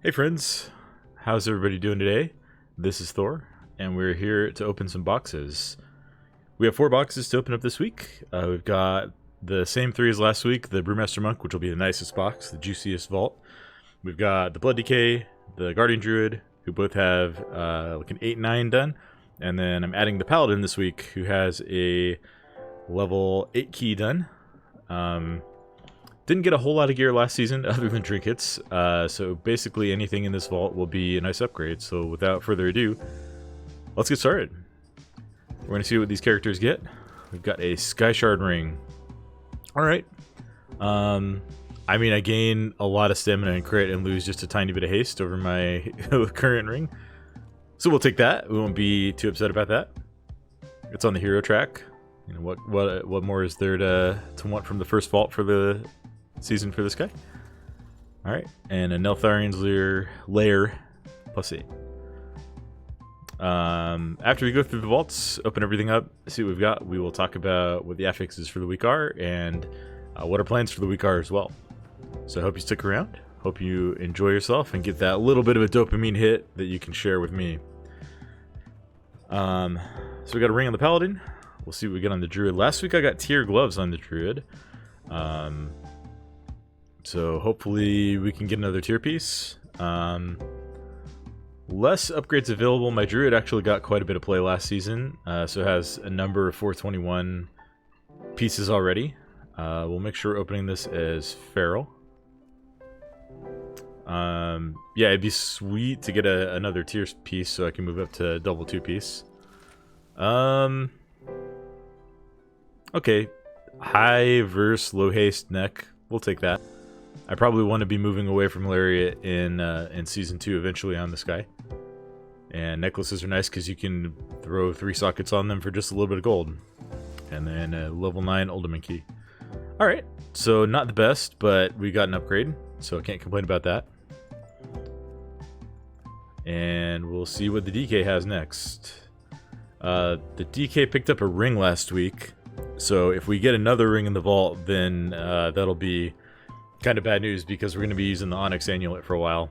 Hey friends, how's everybody doing today? This is Thor, and we're here to open some boxes. We have 4 boxes to open up this week. We've got the same 3 as last week, the Brewmaster Monk, which will be the nicest box, the juiciest vault. We've got the Blood Decay, the Guardian Druid, who both have like an 8-9 done. And then I'm adding the Paladin this week, who has a level 8 key done. Didn't get a whole lot of gear last season other than trinkets, so basically anything in this vault will be a nice upgrade. So without further ado, let's get started. We're going to see what these characters get. We've got a Sky Shard ring. Alright. I mean, I gain a lot of stamina and crit and lose just a tiny bit of haste over my current ring. So we'll take that. We won't be too upset about that. It's on the hero track. You know, what more is there to want from the first vault for the season for this guy? Alright, and a Neltharian's lair +8. After we go through the vaults, open everything up, see what we've got, we will talk about what the affixes for the week are and what our plans for the week are as well. So I hope you stick around, hope you enjoy yourself and get that little bit of a dopamine hit that you can share with me. So we got a ring on the Paladin. We'll see what we get on the Druid. Last week I got tier gloves on the Druid. So hopefully we can get another tier piece. Less upgrades available. My Druid actually got quite a bit of play last season. So it has a number of 421 pieces already. We'll make sure we're opening this as Feral. Yeah, it'd be sweet to get another tier piece so I can move up to double 2 piece. Okay, high versus low haste neck. We'll take that. I probably want to be moving away from Lariat in season 2 eventually on this guy. And necklaces are nice because you can throw 3 sockets on them for just a little bit of gold. And then a level 9 Ultimate Key. Alright, so not the best, but we got an upgrade, so I can't complain about that. And we'll see what the DK has next. The DK picked up a ring last week. So if we get another ring in the vault, then that'll be kind of bad news because we're going to be using the Onyx Amulet for a while.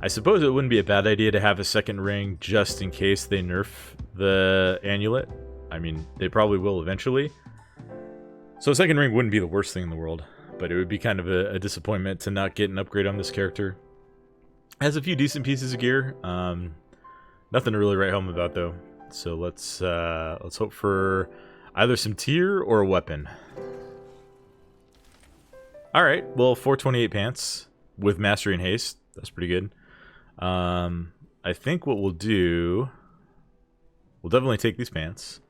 I suppose it wouldn't be a bad idea to have a second ring just in case they nerf the amulet. I mean, they probably will eventually. So a second ring wouldn't be the worst thing in the world, but it would be kind of a disappointment to not get an upgrade on this character. Has a few decent pieces of gear. Nothing to really write home about though. So let's hope for either some tier or a weapon. Alright, well, 428 pants with Mastery and Haste. That's pretty good. I think what we'll do... We'll definitely take these pants.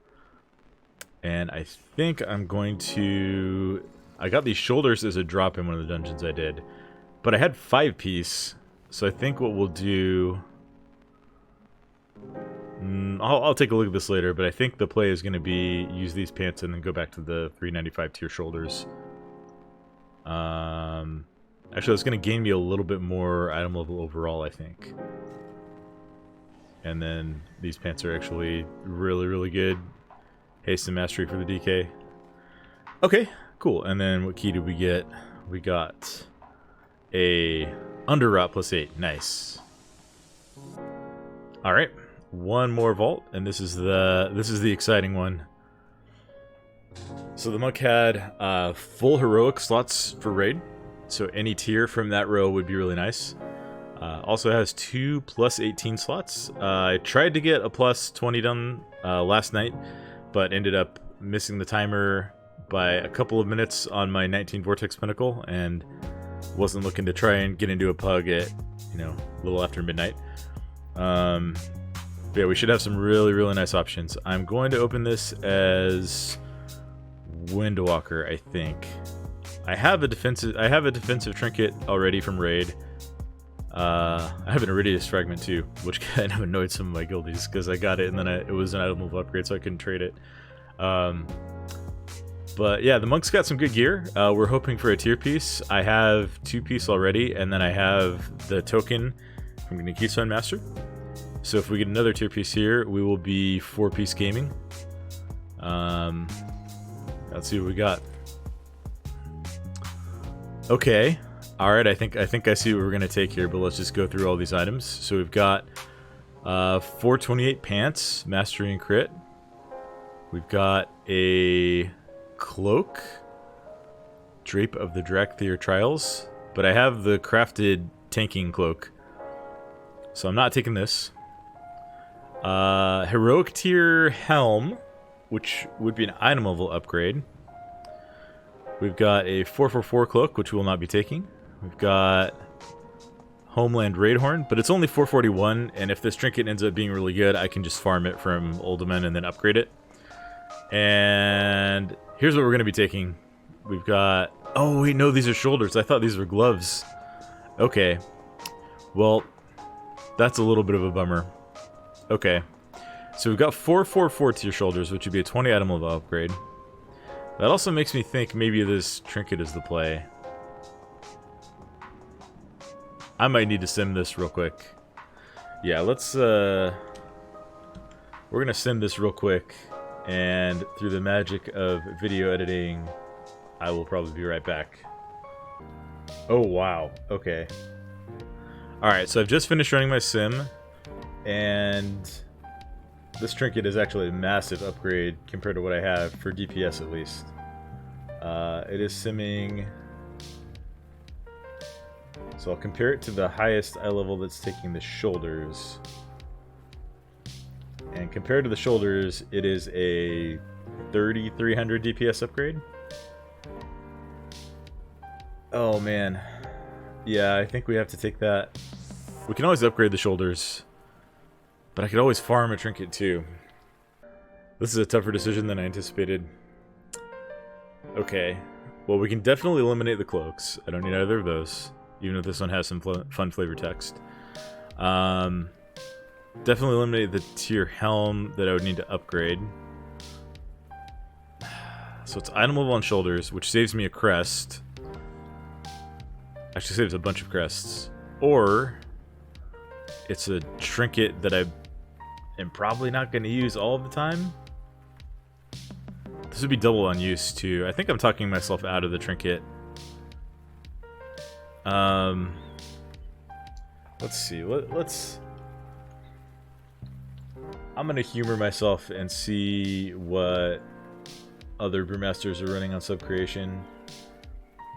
And I think I'm going to... I got these shoulders as a drop in one of the dungeons I did. But I had 5-piece. So I think what we'll do... I'll take a look at this later, but I think the play is going to be use these pants and then go back to the 395 tier shoulders. Actually, it's going to gain me a little bit more item level overall, I think. And then these pants are actually really, really good. Haste and Mastery for the DK. Okay, cool. And then what key did we get? We got a Underrot +8. Nice. All right. One more vault, and this is the exciting one. So the monk had full heroic slots for raid, so any tier from that row would be really nice. Also has 2 +18 slots. I tried to get a +20 done last night, but ended up missing the timer by a couple of minutes on my 19 Vortex Pinnacle, and wasn't looking to try and get into a pug at, you know, a little after midnight. Yeah, we should have some really, really nice options. I'm going to open this as Windwalker, I think. I have a defensive trinket already from raid. I have an Iridius fragment too, which kind of annoyed some of my guildies because I got it and then it was an item level upgrade, so I couldn't trade it. But yeah, the monk's got some good gear. We're hoping for a tier piece. I have 2-piece already, and then I have the token from Nikishan Master. So if we get another tier piece here, we will be 4-piece gaming. Let's see what we got. Okay. Alright, I think I see what we're gonna take here, but let's just go through all these items. So we've got 428 pants, mastery and crit. We've got a cloak, drape of the Dragonflight trials, but I have the crafted tanking cloak, so I'm not taking this. Heroic tier helm, which would be an item level upgrade. We've got a 444 cloak, which we will not be taking. We've got Homeland Raidhorn, but it's only 441, and if this trinket ends up being really good, I can just farm it from Uldaman and then upgrade it. And here's what we're going to be taking. We've got... Oh, wait, no, these are shoulders. I thought these were gloves. Okay. Well, that's a little bit of a bummer. Okay. So we've got 444 tier shoulders, which would be a 20 item level upgrade. That also makes me think maybe this trinket is the play. I might need to sim this real quick. Yeah, let's... We're going to sim this real quick. And through the magic of video editing, I will probably be right back. Oh, wow. Okay. Alright, so I've just finished running my sim. And this trinket is actually a massive upgrade compared to what I have, for DPS at least. It is simming... So I'll compare it to the highest eye level that's taking the shoulders. And compared to the shoulders, it is a 3300 DPS upgrade. Oh man. Yeah, I think we have to take that. We can always upgrade the shoulders, but I could always farm a trinket too. This is a tougher decision than I anticipated. Okay. Well, we can definitely eliminate the cloaks. I don't need either of those, even if this one has some fun flavor text. Definitely eliminate the tier helm that I would need to upgrade. So it's item level on shoulders, which saves me a crest. Actually saves a bunch of crests. Or it's a trinket that I am probably not going to use all of the time. This would be double on use too. I think I'm talking myself out of the trinket. Let's see. Let's... I'm going to humor myself and see what other brewmasters are running on Subcreation.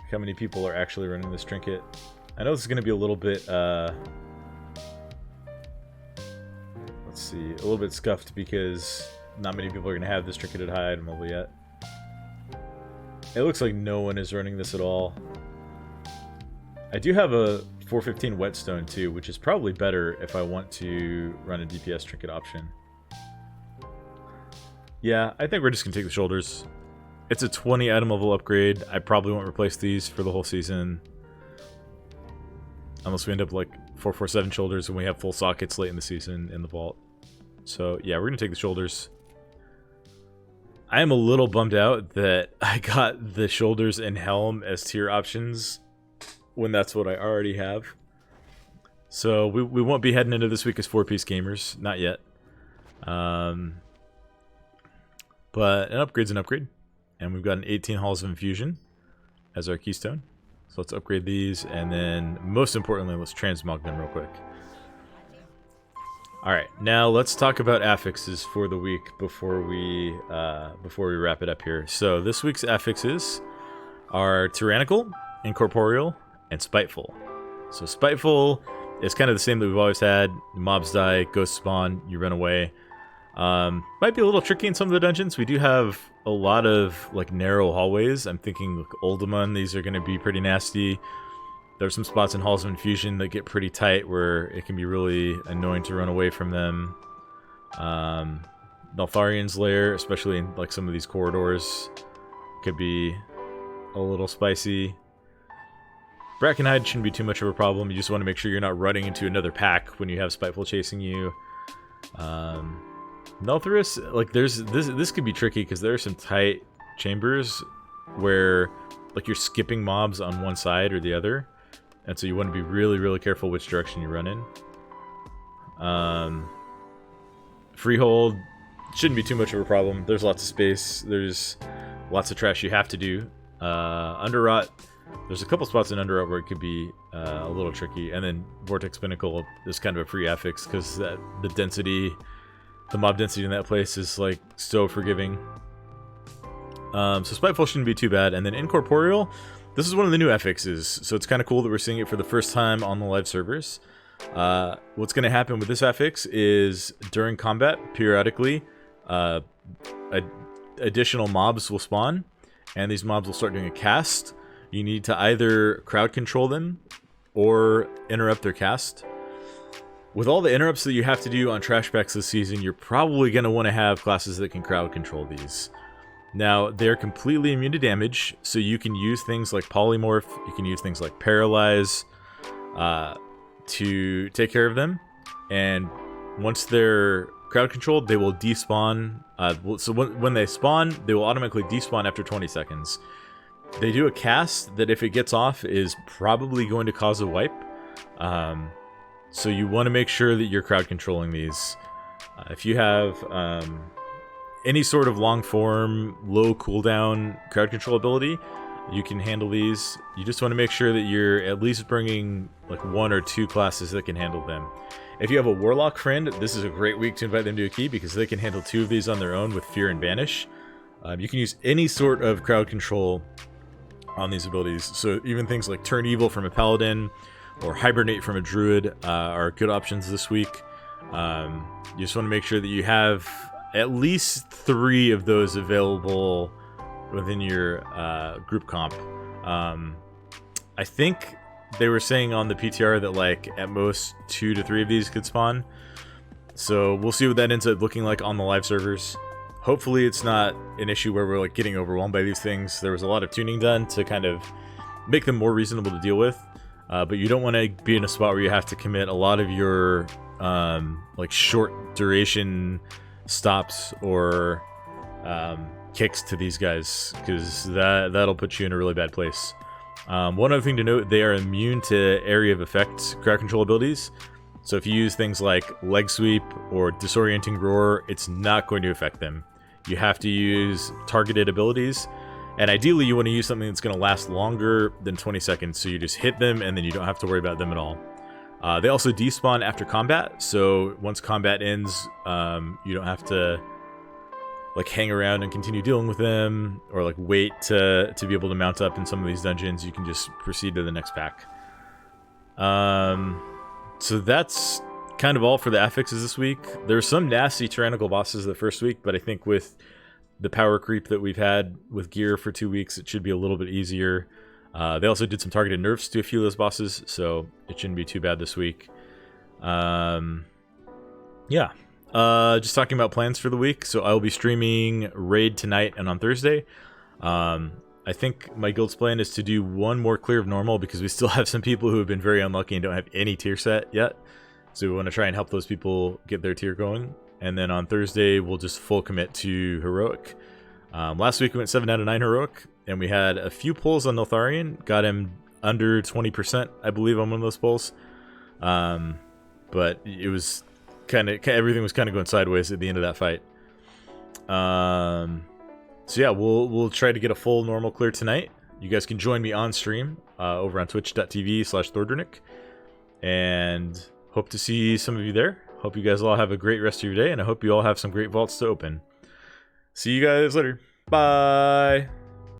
How many people are actually running this trinket. I know this is going to be a little bit, let's see, a little bit scuffed because not many people are going to have this trinket at high item level yet. It looks like no one is running this at all. I do have a 415 whetstone too, which is probably better if I want to run a DPS trinket option. Yeah, I think we're just going to take the shoulders. It's a 20 item level upgrade. I probably won't replace these for the whole season. Unless we end up like 447 shoulders and we have full sockets late in the season in the vault. So yeah, we're going to take the shoulders. I am a little bummed out that I got the shoulders and helm as tier options when that's what I already have. So we won't be heading into this week as 4-piece gamers. Not yet. But an upgrade's an upgrade. And we've got an 18 Halls of Infusion as our keystone. So let's upgrade these, and then, most importantly, let's transmog them real quick. Alright, now let's talk about affixes for the week before we wrap it up here. So this week's affixes are Tyrannical, Incorporeal, and Spiteful. So Spiteful is kind of the same that we've always had. Mobs die, ghosts spawn, you run away. Might be a little tricky in some of the dungeons. We do have a lot of like narrow hallways. I'm thinking like Uldaman, these are going to be pretty nasty. There's some spots in Halls of Infusion that get pretty tight where it can be really annoying to run away from them. Neltharian's Lair, especially in like some of these corridors, could be a little spicy. Brackenhide shouldn't be too much of a problem. You just want to make sure you're not running into another pack when you have Spiteful chasing you. Neltharus, like this could be tricky because there are some tight chambers where like you're skipping mobs on one side or the other, and so you want to be really, really careful which direction you run in. Freehold shouldn't be too much of a problem. There's lots of space. There's lots of trash you have to do. Underrot, There's a couple spots in Underworld where it could be a little tricky, and then Vortex Pinnacle is kind of a free affix because the density, the mob density in that place is like so forgiving. So Spiteful shouldn't be too bad, and then Incorporeal, this is one of the new affixes, so it's kind of cool that we're seeing it for the first time on the live servers. What's going to happen with this affix is during combat, periodically, additional mobs will spawn, and these mobs will start doing a cast. You need to either crowd control them or interrupt their cast. With all the interrupts that you have to do on trash packs this season, you're probably going to want to have classes that can crowd control these. Now, they're completely immune to damage, so you can use things like Polymorph, you can use things like Paralyze to take care of them. And once they're crowd controlled, they will despawn. So when they spawn, they will automatically despawn after 20 seconds. They do a cast that if it gets off is probably going to cause a wipe. So you want to make sure that you're crowd controlling these. If you have any sort of long form, low cooldown crowd control ability, you can handle these. You just want to make sure that you're at least bringing like 1 or 2 classes that can handle them. If you have a Warlock friend, this is a great week to invite them to a key because they can handle 2 of these on their own with Fear and Banish. You can use any sort of crowd control on these abilities. So even things like Turn Evil from a Paladin or Hibernate from a Druid are good options this week. You just want to make sure that you have at least 3 of those available within your group comp. I think they were saying on the PTR that like at most 2 to 3 of these could spawn. So we'll see what that ends up looking like on the live servers. Hopefully it's not an issue where we're like getting overwhelmed by these things. There was a lot of tuning done to kind of make them more reasonable to deal with. But you don't want to be in a spot where you have to commit a lot of your like short duration stops or kicks to these guys, because that'll put you in a really bad place. One other thing to note, they are immune to area of effect crowd control abilities. So if you use things like Leg Sweep or Disorienting Roar, it's not going to affect them. You have to use targeted abilities, and ideally you want to use something that's going to last longer than 20 seconds, so you just hit them and then you don't have to worry about them at all. They also despawn after combat, so once combat ends, you don't have to like hang around and continue dealing with them, or like wait to be able to mount up in some of these dungeons. You can just proceed to the next pack. So that's kind of all for the affixes this week. There's some nasty tyrannical bosses the first week, but I think with the power creep that we've had with gear for 2 weeks, it should be a little bit easier. They also did some targeted nerfs to a few of those bosses, so it shouldn't be too bad this week. Yeah. Just talking about plans for the week. So I will be streaming Raid tonight and on Thursday. I think my guild's plan is to do 1 more clear of normal because we still have some people who have been very unlucky and don't have any tier set yet. So we want to try and help those people get their tier going. And then on Thursday, we'll just full commit to Heroic. Last week we went 7 out of 9 Heroic, and we had a few pulls on Neltharion. Got him under 20%, I believe, on one of those pulls. But it was everything was kind of going sideways at the end of that fight. So yeah, we'll try to get a full normal clear tonight. You guys can join me on stream over on twitch.tv/Thordernick, and hope to see some of you there. Hope you guys all have a great rest of your day, and I hope you all have some great vaults to open. See you guys later. Bye.